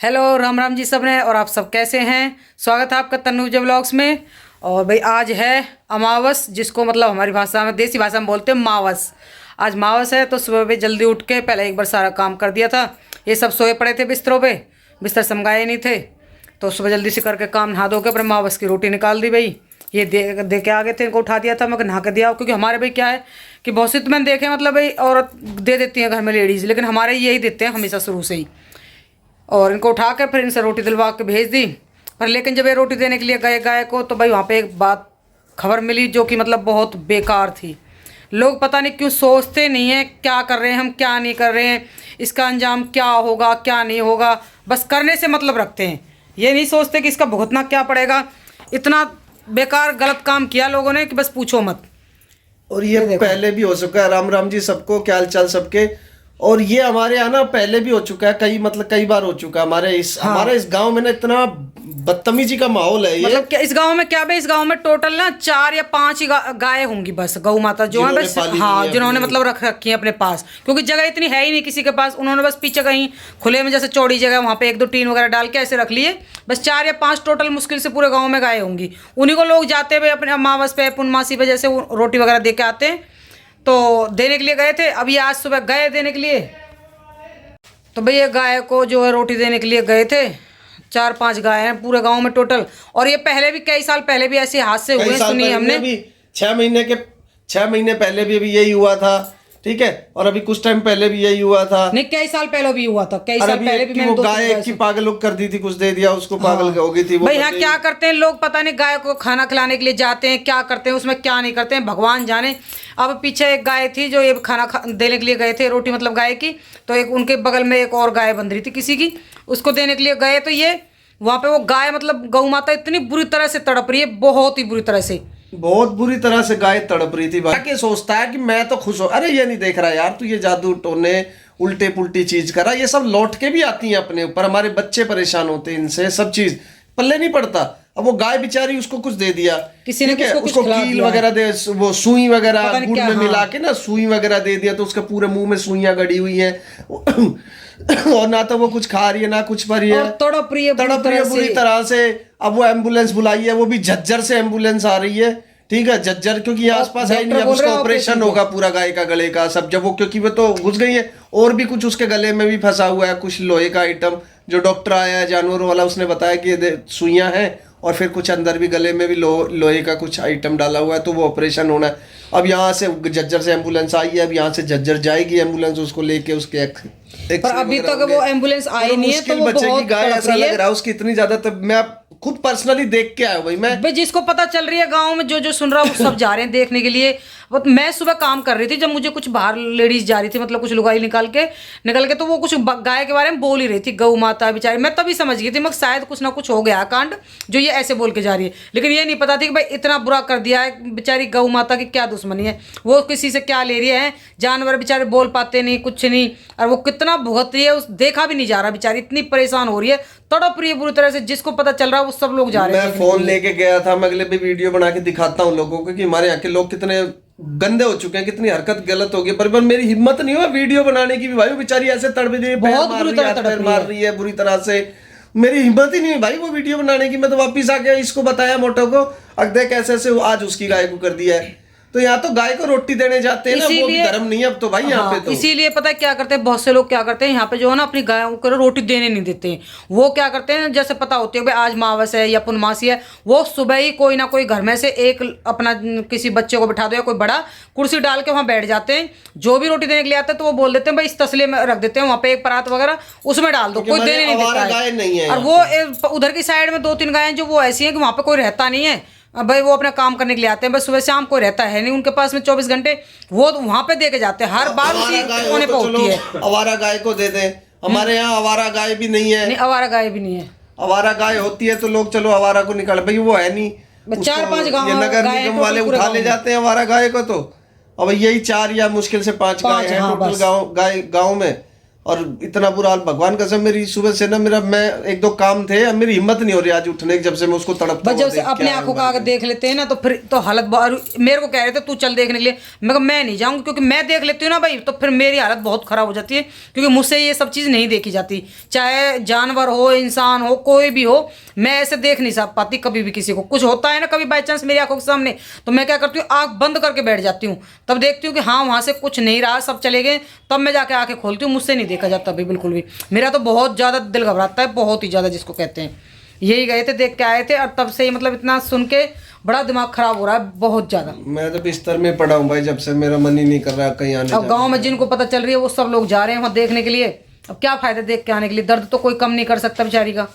Hello Ram Ram ji सबने। और आप सब कैसे हैं? स्वागत है आपका तनुजा व्लॉग्स में। और भाई आज है अमावस, जिसको मतलब हमारी भाषा में, देसी भाषा में बोलते हैं मावस। आज मावस है तो सुबह भी जल्दी उठ के पहले एक बार सारा काम कर दिया था। ये सब सोए पड़े थे बिस्तरों पे, बिस्तर समगाए नहीं थे, तो सुबह जल्दी से करके काम नहा धो के अपने मावस की रोटी निकाल दी। भाई ये दे के आ गए थे, इनको उठा दिया था, मैं नहा के दिया। क्योंकि हमारे भाई क्या है कि बहुत सी तो मैंने देखे, मतलब भाई औरत दे देती है घर में लेडीज़, लेकिन हमारे यही देते हैं हमेशा शुरू से ही। और इनको उठा के फिर इनसे रोटी दिलवा के भेज दी। पर लेकिन जब ये रोटी देने के लिए गए गाय को, तो भाई वहाँ पे एक बात खबर मिली जो कि मतलब बहुत बेकार थी। लोग पता नहीं क्यों सोचते नहीं हैं क्या कर रहे हैं हम, क्या नहीं कर रहे हैं, इसका अंजाम क्या होगा क्या नहीं होगा, बस करने से मतलब रखते हैं। ये नहीं सोचते कि इसका भुगतना क्या पड़ेगा। इतना बेकार गलत काम किया लोगों ने कि बस पूछो मत। और ये पहले भी हो चुका है। राम राम जी सबको, क्या हाल चाल सबके। और ये हमारे यहाँ ना पहले भी हो चुका है, कई बार हो चुका है। हमारे इस गांव में ना इतना बदतमीजी का माहौल है। ये मतलब क्या इस गांव में, क्या भाई इस गांव में टोटल ना 4 या 5 ही गाय होंगी बस, गौ माता जो है बस। हाँ, जिन्होंने मतलब रख रखी है अपने पास, क्योंकि जगह इतनी है ही नहीं किसी के पास। उन्होंने बस पीछे कहीं खुले में जैसे चौड़ी जगह वहाँ पे 1-2 टीन वगैरह डाल के ऐसे रख लिए। बस 4 या 5 टोटल मुश्किल से पूरे गाँव में गाय होंगी। उन्हीं को लोग जाते हुए अपने अमावस पे पूर्णमासी पे जैसे रोटी वगैरह दे के आते हैं, तो देने के लिए गए थे। अभी आज सुबह गए देने के लिए, तो भैया गाय को जो है रोटी देने के लिए गए थे। 4-5 गाय हैं पूरे गांव में टोटल। और ये पहले भी कई साल पहले भी ऐसे हादसे हुए, सुनिए हमने भी। 6 महीने पहले भी यही हुआ था, ठीक है। और अभी कुछ टाइम पहले भी यही हुआ था। नहीं, कई साल पहले भी हुआ था, कई साल पहले भी। वो गाय की पागल कर दी थी, कुछ दे दिया उसको, पागल हो गई थी वो। भाई यहाँ क्या करते हैं लोग, पता नहीं गाय को खाना खिलाने के लिए जाते हैं, क्या करते हैं उसमें क्या नहीं करते हैं भगवान जाने। अब पीछे एक गाय थी जो ये खाना देने के लिए गए थे, रोटी मतलब गाय की। तो एक उनके बगल में एक और गाय बंध रही थी किसी की, उसको देने के लिए गए। तो ये वहाँ पे वो गाय मतलब गौ माता इतनी बुरी तरह से तड़प रही है, बहुत ही बुरी तरह से, बहुत बुरी तरह से गाय तड़प रही थी। भाई क्या सोचता है कि मैं तो खुश हूं, अरे ये नहीं देख रहा यार, तू ये जादू टोने उल्टे पुल्टी चीज करा, ये सब लौट के भी आती है अपने ऊपर। हमारे बच्चे परेशान होते हैं इनसे, सब चीज पल्ले नहीं पड़ता। अब वो गाय बेचारी, उसको कुछ दे दिया किसी ने, उसको कील वगैरह दे, वो सुई वगैरह गुड़ में मिला के ना सुई वगैरह दे दिया, तो उसके पूरे मुंह में सुइयां गड़ी हुई है। और ना तो वो कुछ खा रही है ना कुछ पा रही है, तड़प रही है बुरी तरह से। अब वो एम्बुलेंस बुलाई है, वो भी झज्जर से एम्बुलेंस आ रही है, ठीक है, झज्जर, क्योंकि आसपास है नहीं। अब उसका ऑपरेशन होगा पूरा गाय का, गले का सब, जब वो, क्योंकि वो तो घुस गई है। और भी कुछ उसके गले में भी फंसा हुआ है, कुछ लोहे का आइटम। जो डॉक्टर आया है जानवरों वाला, उसने बताया कि ये सुइयां हैं, और फिर कुछ अंदर भी गले में भी लोहे का कुछ आइटम डाला हुआ है, तो वो ऑपरेशन होना है। अब यहाँ से झज्जर से एम्बुलेंस आई है, अब यहाँ से झज्जर जाएगी एम्बुलेंस उसको लेके, उसके पर अभी तक वो एम्बुलेंस आई नहीं है। तो वो बच्चे की गाय, ऐसा लग रहा है उसकी इतनी ज्यादा। तब मैं खुद पर्सनली देख के आया भाई। मैं जिसको पता चल रही है गांव में, जो सुन रहा है वो सब जा रहे हैं देखने के लिए। मैं सुबह काम कर रही थी, जब मुझे कुछ बाहर लेडीज जा रही थी, मतलब कुछ लुगाई निकाल के तो वो कुछ गाय के बारे में बोल ही रही थी, गौ माता बेचारी। मैं तभी समझ गई थी, मैं शायद कुछ ना कुछ हो गया कांड जो ये ऐसे बोल के जा रही है। लेकिन ये नहीं पता थी कि भाई इतना बुरा कर दिया है बेचारी गौ माता की, क्या दुश्मनी है, वो किसी से क्या ले रही है। जानवर बेचारे बोल पाते नहीं, कुछ नहीं, और वो कितना भुगत रही है उस देखा भी नहीं जा रहा। बेचारी इतनी परेशान हो रही है, तड़प रही है बुरी तरह से। जिसको पता चल रहा है वो सब लोग जा रहे हैं। मैं फोन लेके गया था, मैं अगले भी वीडियो बना के दिखाता हूँ लोगों को कि हमारे यहाँ के लोग कितने गंदे हो चुके हैं, कितनी हरकत गलत हो गई। पर मेरी हिम्मत नहीं हुआ वीडियो बनाने की भी। भाई वो बेचारी ऐसे तड़प रही है, बहुत बुरी तरह मार रही है बुरी तरह से। मेरी हिम्मत ही नहीं है भाई वो वीडियो बनाने की। मैं तो वापिस आके इसको बताया मोटो को, देख कैसे से आज उसकी गाय को कर दिया है। तो यहाँ तो गाय को रोटी देने जाते हैं ना, वो भी धर्म नहीं है अब तो भाई यहाँ पे। तो इसीलिए पता है क्या करते हैं, बहुत से लोग क्या करते हैं यहाँ पे जो है ना, अपनी गायों को रोटी देने नहीं देते हैं। वो क्या करते हैं, जैसे पता होती है भाई आज मावस है या पूर्णमासी है, वो सुबह ही कोई ना कोई घर में से एक अपना किसी बच्चे को बिठा दो या कोई बड़ा कुर्सी डाल के वहाँ बैठ जाते हैं। जो भी रोटी देने के लिए आते हैं तो वो बोल देते हैं भाई इस तसले में रख देते हैं, वहाँ पे एक परात वगैरह उसमें डाल दो, कोई देने नहीं देता है। और वो उधर की साइड में 2-3 गायें जो वो ऐसी हैं कि वहाँ पे कोई रहता नहीं है भाई। वो अपना काम करने के लिए आते हैं, बस सुबह शाम को रहता है नहीं उनके पास में 24 घंटे। वो वहां पे दे के जाते हैं, हर बार उसी कोने पे होती है। आवारा गाय को दे दे, हमारे यहाँ आवारा गाय भी नहीं है। नहीं, आवारा गाय भी नहीं है। आवारा गाय होती है तो लोग चलो आवारा को निकाल, भाई वो है नहीं। 4-5 गाँव नगर निगम वाले उठा ले जाते हैं आवारा गाय को। तो अब यही 4 या मुश्किल से 5 गाय हैं टोटल गाँव में। और इतना बुरा हाल, भगवान कसम मेरी सुबह से ना मेरा, मैं एक दो काम थे, अब मेरी हिम्मत नहीं हो रही आज उठने की, जब से मैं उसको तड़पता बस जब से अपने आंखों का आगे देख लेते हैं ना तो फिर तो हालत मेरे को कह रहे थे तू चल देखने के लिए, मैं कहा मैं नहीं जाऊंगा, क्योंकि मैं देख लेती हूँ ना भाई तो फिर मेरी हालत बहुत खराब हो जाती है, क्योंकि मुझसे ये सब चीज़ नहीं देखी जाती, चाहे जानवर हो इंसान हो कोई भी हो, मैं ऐसे देख नहीं सकती पाती कभी भी किसी को। कुछ होता है ना कभी बाई चांस मेरी आंखों के सामने, तो मैं क्या करती हूँ आंख बंद करके बैठ जाती हूँ, तब देखती हूँ कि हाँ वहाँ से कुछ नहीं रहा, सब चले गए, तब मैं जाके आंखें खोलती हूँ। मुझसे नहीं देखा जाता भाई बिल्कुल भी, मेरा तो बहुत ज़्यादा दिल घबराता है, बहुत ही ज़्यादा जिसको कहते हैं। यही गए थे देख के आए थे और तब से ही मतलब इतना सुन के बड़ा दिमाग खराब हो रहा है बहुत ज़्यादा। मैं तो बिस्तर में पड़ा हूँ भाई, जब से मेरा मन ही नहीं कर रहा कहीं आने। अब गाँव में जिनको पता चल रही है वो सब लोग जा रहे हैं वहाँ देखने के लिए, अब क्या फायदा देख के आने के लिए, दर्द तो कोई कम नहीं कर सकता बेचारी का।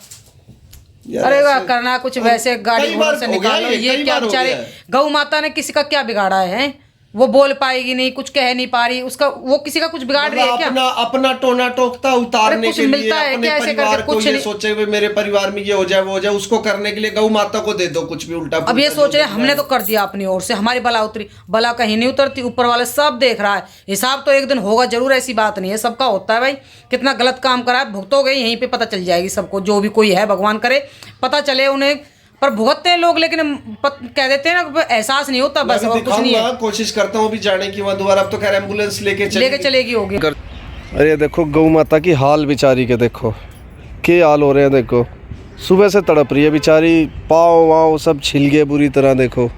अरे वाह करना कुछ वैसे गाड़ी घोड़े से निकालो, ये क्या बेचारे गौ माता ने किसी का क्या बिगाड़ा है, वो बोल पाएगी नहीं, कुछ कह नहीं पा रही, उसका वो किसी का कुछ बिगाड़ रही है क्या? अपना टोना टोकता उतारने के लिए अपने परिवार को ये सोचे हुए मेरे परिवार में ये हो जाए वो हो जाए, उसको करने के लिए गौ माता को दे दो कुछ भी उल्टा। अब ये सोच रहे हमने तो कर दिया अपनी ओर से, हमारी बला उतरी, बला कहीं नहीं उतरती, ऊपर वाले सब देख रहा है, हिसाब तो एक दिन होगा जरूर, ऐसी बात नहीं है, सबका होता है भाई, कितना गलत काम करा है भुगतोगे यहीं पे पता चल जाएगी सबको, जो भी कोई है भगवान करे पता चले उन्हें, पर भुगतते हैं लोग लेकिन कह देते हैं ना एहसास नहीं होता बस, और कुछ नहीं है। कोशिश करता हूँ अभी जाने की वहाँ दोबारा, अब तो खैर एम्बुलेंस लेके चलेगी होगी। अरे देखो गौ माता की हाल बेचारी के, देखो क्या हाल हो रहे हैं, देखो सुबह से तड़प रही है बेचारी, पाँव वाँव सब छिल गए बुरी तरह देखो।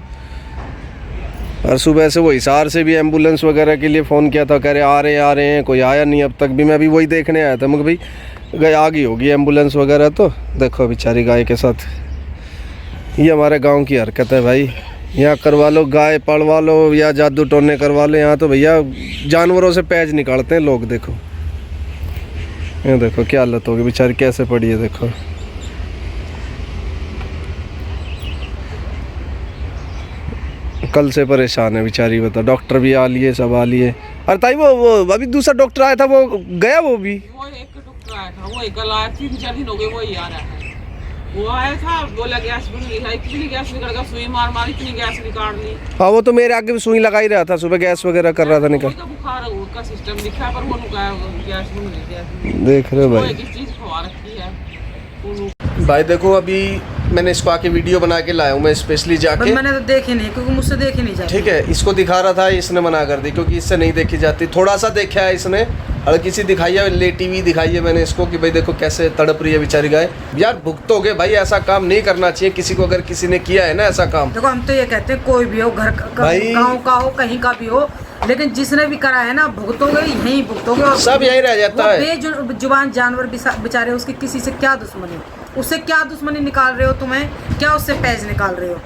और सुबह से वो हिसार से भी एम्बुलेंस वगैरह के लिए फ़ोन किया था, कह रहे आ रहे हैं, कोई आया नहीं अब तक भी, मैं अभी वही देखने आया था, मगर भाई गए आ गई होगी एम्बुलेंस वगैरह। तो देखो बेचारी गाय के साथ, ये हमारे गांव की हरकत है भाई, यहाँ करवा लो गाय पड़वा लो या जादू टोने करवा लो, यहाँ तो भैया जानवरों से पैज निकालते हैं लोग। देखो ये देखो क्या हालत होगी बेचारी, कैसे पड़ी है देखो। कल से परेशान है बेचारी, बता डॉक्टर भी आ लिए सब आ लिए। अरे ताई वो अभी दूसरा डॉक्टर आया था वो गया, वो भी वो एक डॉक्टर आया था, वो कल आया, 3-4 दिन हो गए वही आ रहा है। वो आया था बोला गैस बन गई है, इतनी गैस निकल गया, सुई मार इतनी गैस निकाल ली। हाँ वो तो मेरे आगे भी सुई लगा ही रहा था, सुबह गैस वगैरह कर रहा था निकल। बुखार का सिस्टम दिखा पर वो गैस बन गई। देख रहे हो भाई, किस चीज खवा रखी है भाई देखो अभी मैंने इसको आके वीडियो बना के लाया हूँ मैं स्पेशली जाके, मैंने तो देखी नहीं क्योंकि मुझसे देखी नहीं जाती। ठीक है इसको दिखा रहा था, इसने मना कर दी क्योंकि इससे नहीं देखी जाती, थोड़ा सा देखा है इसने, हल्की सी दिखाई है, लेटी हुई दिखाई है मैंने इसको कि भाई देखो कैसे तड़प रही है बेचारी गाय। यार भुगतोगे भाई, ऐसा काम नहीं करना चाहिए किसी को, अगर किसी ने किया है ना ऐसा काम। देखो हम तो ये कहते हैं कोई भी हो, घर गाँव का हो कहीं का भी हो, लेकिन जिसने भी करा है ना भुगतोगे, यहीं भुगतोगे, और सब यही रह जाता है। बेजुबान जानवर बेचारे, उसकी किसी से क्या दुश्मनी, उससे क्या दुश्मनी निकाल रहे हो तुम्हें, क्या उससे पैज निकाल रहे हो,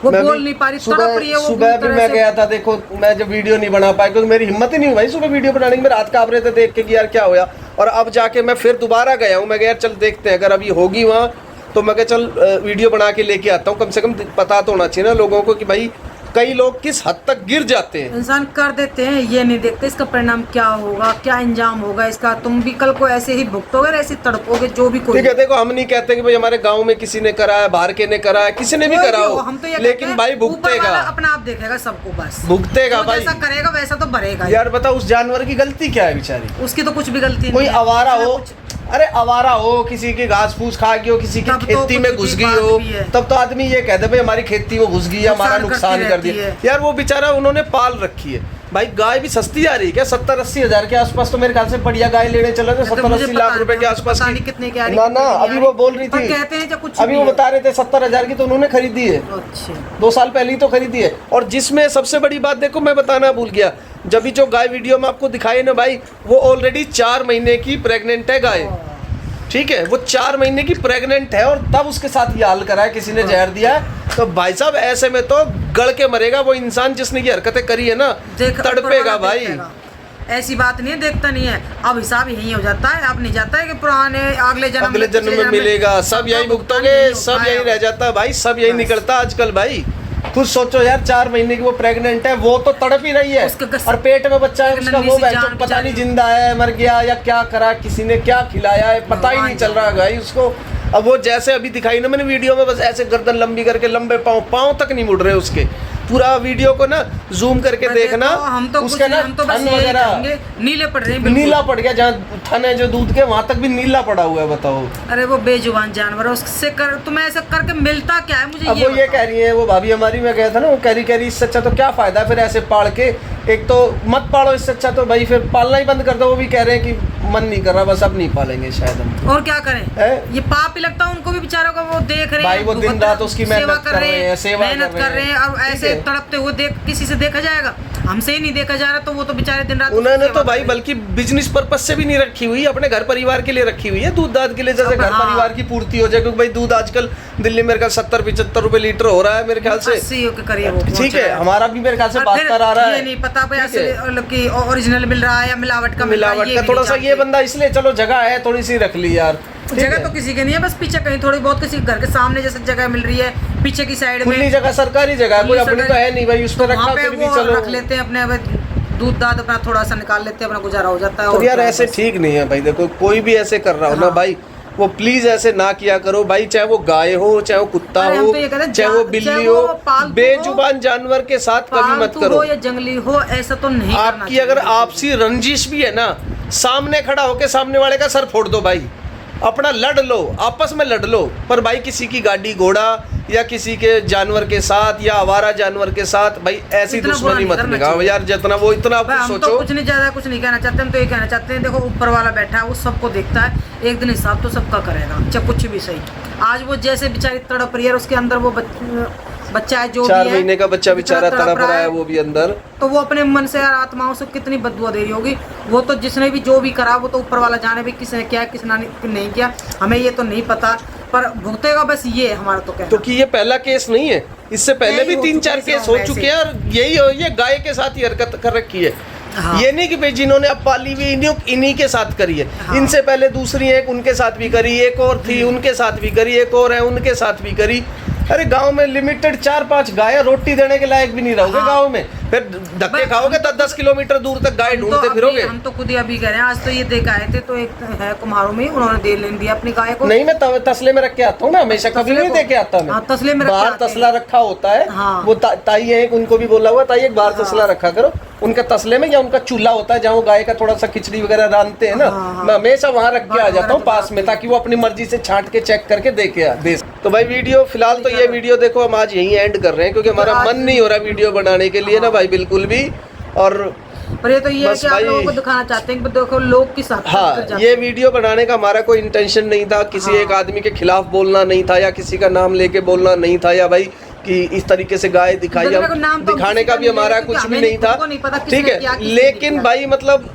वो बोल नहीं पा रही, तड़प रही है वो। सुबह भी मैं गया था, देखो मैं जब वीडियो नहीं बना पाया क्योंकि मेरी हिम्मत ही नहीं हुई भाई सुबह वीडियो बनाने की, मेरे हाथ कांप रहे थे देख के कि यार क्या होया। और अब जाके मैं फिर दोबारा गया हूँ, मैं गया चल देखते हैं अगर अभी होगी वहाँ तो मैं चल वीडियो बना के लेके आता हूँ, कम से कम पता तो होना चाहिए ना लोगों को कि भाई कई लोग किस हद तक गिर जाते हैं। इंसान कर देते हैं, ये नहीं देखते इसका परिणाम क्या होगा, क्या अंजाम होगा इसका, तुम भी कल को ऐसे ही भुगतोगे, ऐसे तड़पोगे, जो भी कोई। ठीक है देखो हम नहीं कहते कि भाई हमारे गांव में किसी ने करा है, बाहर के ने करा है, किसी ने भी करा हो, हम तो ये लेकिन भाई भुगतेगा, अपना आप देखेगा सबको, बस भुगतेगा भाई, जैसा करेगा वैसा तो भरेगा। यार बताओ उस जानवर की गलती क्या है बेचारी, उसकी तो कुछ भी गलती नहीं, कोई आवारा हो, अरे आवारा हो, किसी की घास फूस खा गई हो, किसी की खेती में घुस गई हो, तब तो आदमी ये कहते भाई हमारी खेती में घुस गई है, हमारा नुकसान कर दिया। यार वो बेचारा उन्होंने पाल रखी है भाई, गाय भी सस्ती जा रही है क्या, 70-80 हज़ार के आसपास तो मेरे ख्याल से बढ़िया गाय लेने चले थे, 70-80 लाख रुपए के आसपास की। कितने की ना अभी वो बोल रही थी, कहते हैं कुछ अभी वो बता रहे थे 70,000 की तो उन्होंने खरीदी है, 2 साल पहले ही तो खरीदी है। और जिसमें सबसे बड़ी बात देखो मैं बताना भूल गया, जब भी जो गाय वीडियो में आपको दिखाई ना भाई, वो ऑलरेडी 4 महीने की प्रेग्नेंट है गाय, ठीक है वो 4 महीने की प्रेग्नेंट है, और तब उसके साथ ये हाल करा है, किसी ने जहर दिया है। तो भाई साहब ऐसे में तो गड़ के मरेगा वो इंसान जिसने ये हरकतें करी है ना, तड़पेगा भाई। ऐसी बात नहीं है, देखता नहीं है, अब हिसाब यही हो जाता है, अब नहीं जाता है कि पुराने अगले जन्म में मिलेगा, सब यही भुगतोगे, सब यही रह जाता है भाई, सब यही निकलता आजकल भाई। खुद सोचो यार 4 महीने की वो प्रेग्नेंट है, वो तो तड़प ही रही है, और पेट में बच्चा है उसका, वो पता नहीं जिंदा है मर गया या क्या करा, किसी ने क्या खिलाया है पता ही नहीं चल रहा भाई उसको। अब वो जैसे अभी दिखाई ना मैंने वीडियो में, बस ऐसे गर्दन लंबी करके, लंबे पाँव तक नहीं मुड़ रहे उसके, पूरा वीडियो को ना जूम करके देखना। हम तो उसका ना हम तो बस थन यही वगैरह कहेंगे, नीले पड़ रहे हैं बिल्कुल। नीला पड़ गया, जहाँ थन है जो दूध के वहां तक भी नीला पड़ा हुआ है, बताओ। अरे वो बेजुबान जानवर है, उससे कर तुम्हें ऐसा करके मिलता क्या है मुझे? अब वो ये कह रही है, वो भाभी हमारी में गया था ना, वो कह रही इससे अच्छा तो क्या फायदा है फिर ऐसे पाल के, एक तो मत पालो, इससे अच्छा तो भाई फिर पालना ही बंद कर दो। वो भी कह रहे हैं कि मन नहीं कर रहा, बस अब नहीं पालेंगे शायद हम। और क्या करें है? ये पाप ही लगता है उनको भी बेचारों को, वो देख रहे हैं भाई वो दिन रात उसकी मेहनत कर रहे हैं, सेवा मेहनत कर रहे हैं, और ऐसे तड़पते हुए देख किसी से देखा जाएगा? हमसे ही नहीं देखा जा रहा, तो वो तो बेचारे दिन रात उन्होंने तो भाई बल्कि बिजनेस पर्पस से भी नहीं रखी हुई, अपने घर परिवार के लिए रखी हुई है, दूध दाद के लिए, जैसे घर परिवार की पूर्ति हो जाए। क्योंकि भाई दूध आजकल दिल्ली मेरे ख्याल 70-75 रुपए लीटर हो रहा है मेरे ख्याल से, 80 के करीब। ठीक है, हमारा भी मेरे ख्याल से 72 आ रहा है। ये नहीं पता भाई असली कि ओरिजिनल मिल रहा है या मिलावट का मिल रहा है, मिलावट ये का भी थोड़ा नहीं सा ये जानते। बंदा इसलिए चलो जगह है थोड़ी सी रख ली यार, जगह तो किसी के नहीं है, बस पीछे कहीं थोड़ी बहुत किसी घर के सामने जैसे जगह मिल रही है, पीछे की साइड में खुली जगह, सरकारी जगह, कोई अपनी तो है नहीं भाई, उस पर रखा फिर भी चलो रख लेते हैं अपने, दूध दाद अपना थोड़ा सा निकाल लेते हैं, अपना गुजारा हो जाता है। तो और यार क्या ऐसे बस। ठीक नहीं है भाई, देखो कोई भी ऐसे कर रहा हो ना भाई, वो प्लीज ऐसे ना किया करो भाई, चाहे वो गाय हो, चाहे वो कुत्ता अरे हम हो, तो ये कहते हैं, चाहे वो बिल्ली चाहे हो, वो पालतू बेजुबान जानवर के साथ कभी मत पालतू करो। हो या जंगली हो, ऐसा तो नहीं करना आपकी चाहिए। अगर आपसी रंजिश भी है ना, सामने खड़ा होके सामने वाले का सर फोड़ दो भाई, अपना लड़ लो, आपस में लड़ लो, पर भाई किसी की गाड़ी घोड़ा या किसी के जानवर के साथ या आवारा जानवर के साथ भाई ऐसी इतना दुश्मनी बुरा मत नहीं निकालो करना यार, जितना वो इतना आप भाई, हम सोचो। तो कुछ नहीं, ज्यादा कुछ नहीं कहना चाहते, हम तो ये कहना चाहते हैं, देखो ऊपर वाला बैठा है, वो सबको देखता है, एक दिन हिसाब तो सबका करेगा, चाहे कुछ भी सही। आज वो जैसे बेचारी तड़प रही है, उसके अंदर वो बच्चा है जो 4 भी है, महीने का बच्चा बेचारा तड़प रहा है, वो वो भी अंदर, तो वो अपने मन से यार आत्माओं से कितनी बददुआ दे रही होगी। वो तो जिसने भी जो भी करा, वो तो ऊपर वाला जाने भी किसने किया किसने नहीं किया, हमें ये तो नहीं पता, पर भुगतेगा बस, ये हमारा तो कहना। क्योंकि ये पहला केस नहीं है, इससे पहले भी 3-4 केस हो चुके हैं, और यही ये गाय के साथ ही हरकत कर रखी है। हाँ। ये नहीं कि भाई जिन्होंने अब पाली हुई इन्हीं के साथ करी है, हाँ। इनसे पहले दूसरी एक उनके साथ भी करी, एक और थी उनके साथ भी करी, एक और है उनके साथ भी करी। अरे गांव में लिमिटेड 4-5 गाय, रोटी देने के लायक भी नहीं रहोगे हाँ। गांव में, फिर धक्के खाओगे 10 किलोमीटर दूर तक गाय ढूंढते फिरोगे। हम तो खुद ही अभी कह रहे हैं, आज तो ये देख आए थे, तो एक है कुम्हारों में, उन्होंने दे लेन दिया अपनी गाय को। नहीं, मैं तसले में रख के आता हूँ ना हमेशा, कभी नहीं दे के आता मैं। हाँ, तसले में रख के बाहर आते हैं। तसला रखा होता है, हाँ। वो ताई है एक, उनको भी बोला हुआ ताई एक बाहर तसला रखा करो उनका तसले में, या उनका चूल्हा होता है जहाँ वो गाय का थोड़ा सा खिचड़ी वगैरह रांधते हैं ना, मैं हमेशा वहाँ रख के आ जाता हूँ पास में, ताकि वो अपनी मर्जी से छांट के चेक करके दे। तो भाई वीडियो फिलहाल तो ये वीडियो देखो हम आज यहीं एंड कर रहे हैं, क्योंकि हमारा मन नहीं हो रहा वीडियो बनाने के लिए ना भाई, बिल्कुल भी। और पर ये तो ये है बस कि आप भाई- लोगों को दिखाना चाहते हैं कि देखो लोग किस हद तक हाँ, जाते ये वीडियो बनाने का हमारा कोई इंटेंशन नहीं था, किसी एक आदमी के खिलाफ बोलना नहीं था, या किसी का नाम लेके बोलना नहीं था, या भाई कि इस तरीके से गाय दिखाई, देखो, नाम तो दिखाने किसी का का भी नहीं हमारा लेते, कुछ क्योंकि भी हमें नहीं था, खुद को नहीं पता किसने ठीक किया, है। किसने लेकिन किया। भाई मतलब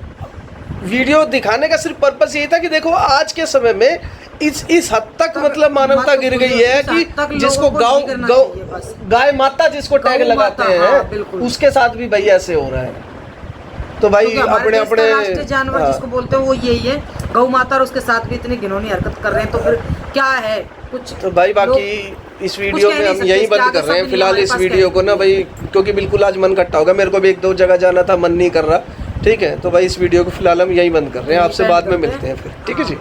वीडियो दिखाने का सिर्फ पर्पस यही था कि देखो आज के समय में इस हद तक मतलब मानवता गिर गई है इस हद तक कि लोगों जिसको को गाँव नहीं करना चाहिए बस। गाय माता जिसको टैग गौ लगाते माता, हाँ, हैं, बिल्कुल। उसके साथ भी भाई ऐसे हो रहा है। तो भाई क्योंकि हमारे अपने देश का अपने राष्ट्रीय जानवर जिसको बोलते हैं वो यही है, गौ माता, और उसके साथ भी इतनी घिनौनी हरकत कर रहे हैं, तो फिर क्या है कुछ। तो भाई बाकी इस वीडियो में हम यही बंद कर रहे हैं फिलहाल इस वीडियो को ना भाई, क्योंकि बिल्कुल आज मन खट्टा होगा, मेरे को भी 1-2 जगह जाना था, मन नहीं कर रहा, ठीक है। तो भाई इस वीडियो को फिलहाल हम यही बंद कर रहे हैं, आपसे बाद में मिलते हैं फिर, ठीक है जी।